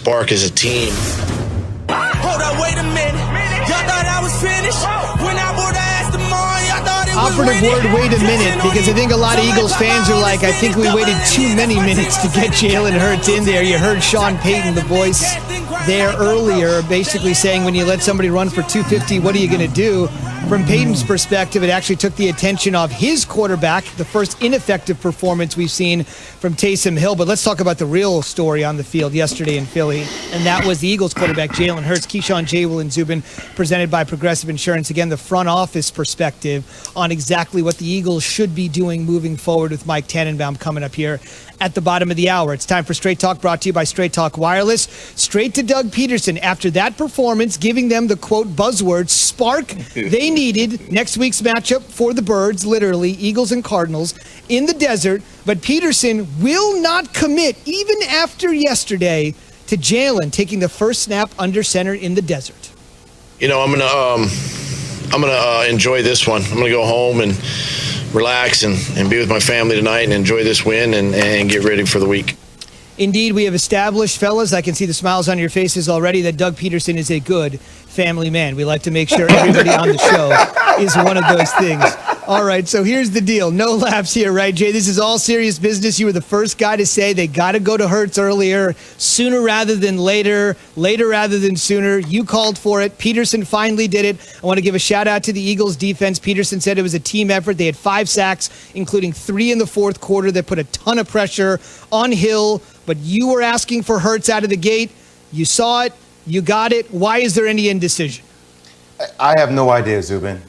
spark as a team. Hold up, wait a minute. Y'all thought I was finished? When I bought the Aston Martin, y'all thought it was Operative word, wait a minute, because I think a lot of Eagles fans are like, I think we waited too many minutes to get Jalen Hurts in there. You heard Sean Payton, the voice there earlier, basically saying when you let somebody run for 250, what are you going to do? From Payton's perspective, it actually took the attention off his quarterback, the first ineffective performance we've seen from Taysom Hill. But let's talk about the real story on the field yesterday in Philly, and that was the Eagles quarterback, Jalen Hurts. Keyshawn, J. Will, and Zubin, presented by Progressive Insurance. Again, the front office perspective on exactly what the Eagles should be doing moving forward with Mike Tannenbaum coming up here at the bottom of the hour. It's time for Straight Talk, brought to you by Straight Talk Wireless. Straight to Doug Peterson after that performance, giving them the, quote, buzzword spark they needed. Next week's matchup for the Birds, literally, Eagles and Cardinals, in the desert. But Peterson will not commit, even after yesterday, to Jalen taking the first snap under center in the desert. You know, I'm gonna enjoy this one. I'm gonna go home and relax and be with my family tonight and enjoy this win and get ready for the week. Indeed, we have established, fellas, I can see the smiles on your faces already, that Doug Peterson is a good family man. We like to make sure everybody on the show is one of those things. All right, so here's the deal. No laughs here, right, Jay? This is all serious business. You were the first guy to say they got to go to Hurts earlier, sooner rather than later, later rather than sooner. You called for it. Peterson finally did it. I want to give a shout-out to the Eagles' defense. Peterson said it was a team effort. They had 5 sacks, including 3 in the fourth quarter, that put a ton of pressure on Hill. But you were asking for Hurts out of the gate. You saw it. You got it. Why is there any indecision? I have no idea, Zubin.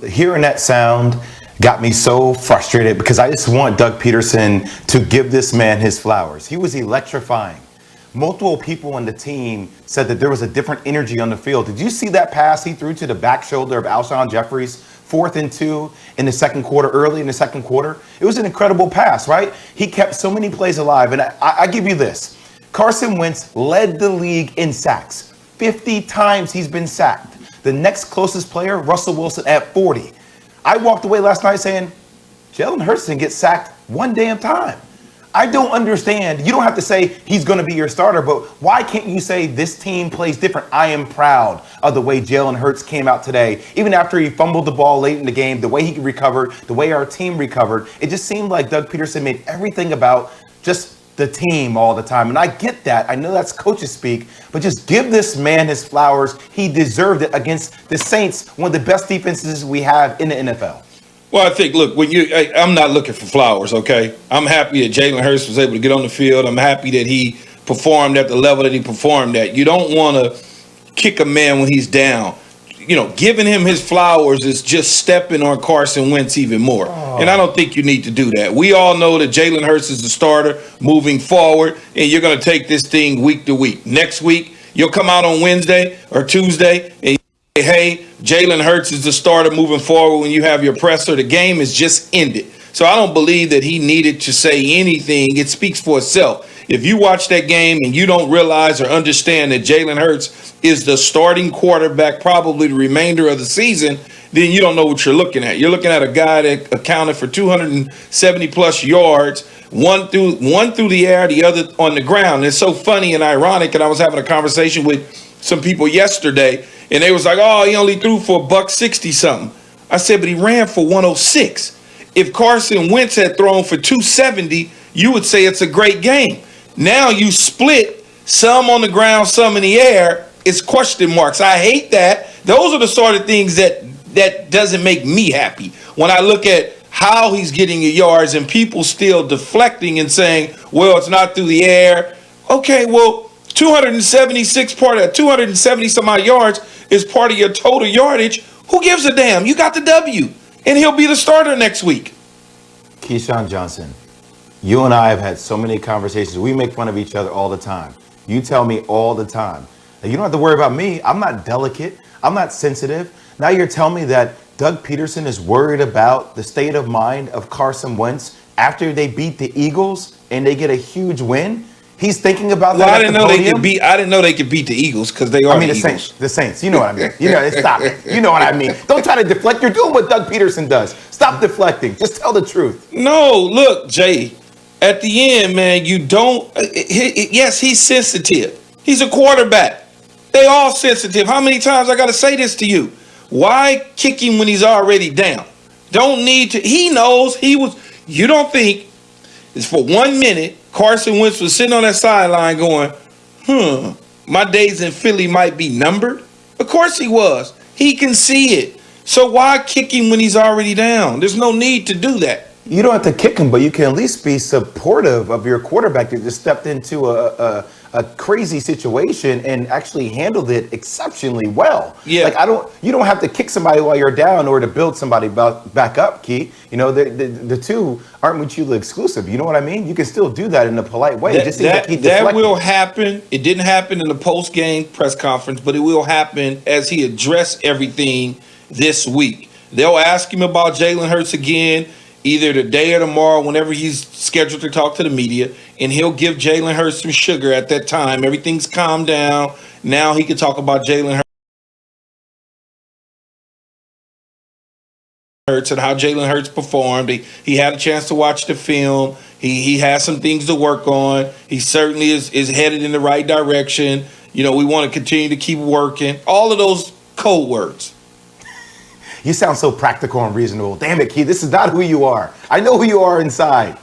Hearing that sound got me so frustrated because I just want Doug Peterson to give this man his flowers. He was electrifying. Multiple people on the team said that there was a different energy on the field. Did you see that pass he threw to the back shoulder of Alshon Jeffries, 4th and 2 in the second quarter, early in the second quarter? It was an incredible pass, right? He kept so many plays alive. And I give you this. Carson Wentz led the league in sacks. 50 times he's been sacked. The next closest player, Russell Wilson, at 40. I walked away last night saying, Jalen Hurts didn't get sacked one damn time. I don't understand. You don't have to say he's going to be your starter, but why can't you say this team plays different? I am proud of the way Jalen Hurts came out today. Even after he fumbled the ball late in the game, the way he recovered, the way our team recovered, it just seemed like Doug Peterson made everything about just the team all the time. And I get that. I know that's coaches speak, but just give this man his flowers. He deserved it against the Saints, one of the best defenses we have in the NFL. Well, I think, look, I'm not looking for flowers, okay? I'm happy that Jalen Hurts was able to get on the field. I'm happy that he performed at the level that he performed at. You don't want to kick a man when he's down. You know, giving him his flowers is just stepping on Carson Wentz even more. And I don't think you need to do that. We all know that Jalen Hurts is the starter moving forward, and you're going to take this thing week to week. Next week, you'll come out on Wednesday or Tuesday and say, hey, Jalen Hurts is the starter moving forward when you have your presser. The game is just ended. So I don't believe that he needed to say anything. It speaks for itself. If you watch that game and you don't realize or understand that Jalen Hurts is the starting quarterback probably the remainder of the season, then you don't know what you're looking at. You're looking at a guy that accounted for 270-plus yards, one through the air, the other on the ground. And it's so funny and ironic, and I was having a conversation with some people yesterday, and they was like, oh, he only threw for $160-something. I said, but he ran for 106. If Carson Wentz had thrown for 270, you would say it's a great game. Now you split, some on the ground, some in the air. It's question marks. I hate that. Those are the sort of things that doesn't make me happy. When I look at how he's getting the yards and people still deflecting and saying, well, it's not through the air. Okay, well, 270 some odd yards is part of your total yardage. Who gives a damn? You got the W, and he'll be the starter next week. Keyshawn Johnson, you and I have had so many conversations. We make fun of each other all the time. You tell me all the time. You don't have to worry about me. I'm not delicate. I'm not sensitive. Now you're telling me that Doug Peterson is worried about the state of mind of Carson Wentz after they beat the Eagles and they get a huge win? He's thinking about that. I didn't know they could beat the Eagles because they are the Eagles. The Saints. You know what I mean. Stop it. You know what I mean. Don't try to deflect. You're doing what Doug Peterson does. Stop deflecting. Just tell the truth. No, look, Jay. At the end, man, you don't. Yes, he's sensitive. He's a quarterback. They all sensitive. How many times I got to say this to you? Why kick him when he's already down? Don't need to. He knows he was. You don't think it's for 1 minute Carson Wentz was sitting on that sideline going, my days in Philly might be numbered? Of course he was. He can see it. So why kick him when he's already down? There's no need to do that. You don't have to kick him, but you can at least be supportive of your quarterback that just stepped into a crazy situation and actually handled it exceptionally well. Yeah. Like you don't have to kick somebody while you're down or to build somebody back up, Key. You know, the two aren't mutually exclusive. You know what I mean? You can still do that in a polite way. That will happen. It didn't happen in the post-game press conference, but it will happen as he addressed everything this week. They'll ask him about Jalen Hurts again, either today or tomorrow, whenever he's scheduled to talk to the media, and he'll give Jalen Hurts some sugar at that time. Everything's calmed down. Now he can talk about Jalen Hurts and how Jalen Hurts performed. He had a chance to watch the film. He has some things to work on. He certainly is headed in the right direction. You know, we want to continue to keep working. All of those code words. You sound so practical and reasonable. Damn it, Key, this is not who you are. I know who you are inside.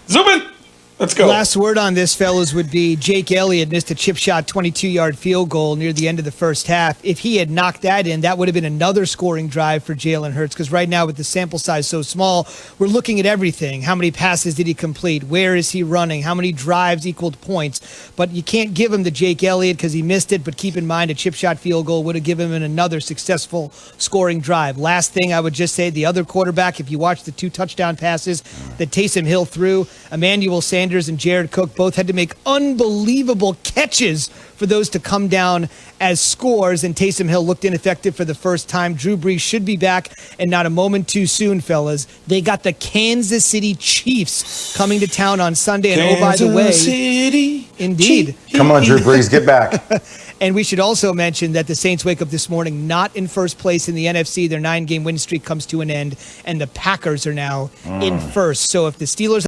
Zoom in. Let's go. Last word on this, fellas, would be Jake Elliott missed a chip shot 22-yard field goal near the end of the first half. If he had knocked that in, that would have been another scoring drive for Jalen Hurts, because right now with the sample size so small, we're looking at everything. How many passes did he complete? Where is he running? How many drives equaled points? But you can't give him the Jake Elliott because he missed it, but keep in mind a chip shot field goal would have given him another successful scoring drive. Last thing I would just say, the other quarterback, if you watch the 2 touchdown passes that Taysom Hill threw, Emmanuel Sanders and Jared Cook both had to make unbelievable catches for those to come down as scores, and Taysom Hill looked ineffective for the first time. Drew Brees should be back, and not a moment too soon, fellas. They got the Kansas City Chiefs coming to town on Sunday, and oh, by the way, City indeed. Come on, Drew Brees, get back. And we should also mention that the Saints wake up this morning not in first place in the NFC. Their 9-game win streak comes to an end, and the Packers are now in first. So if the Steelers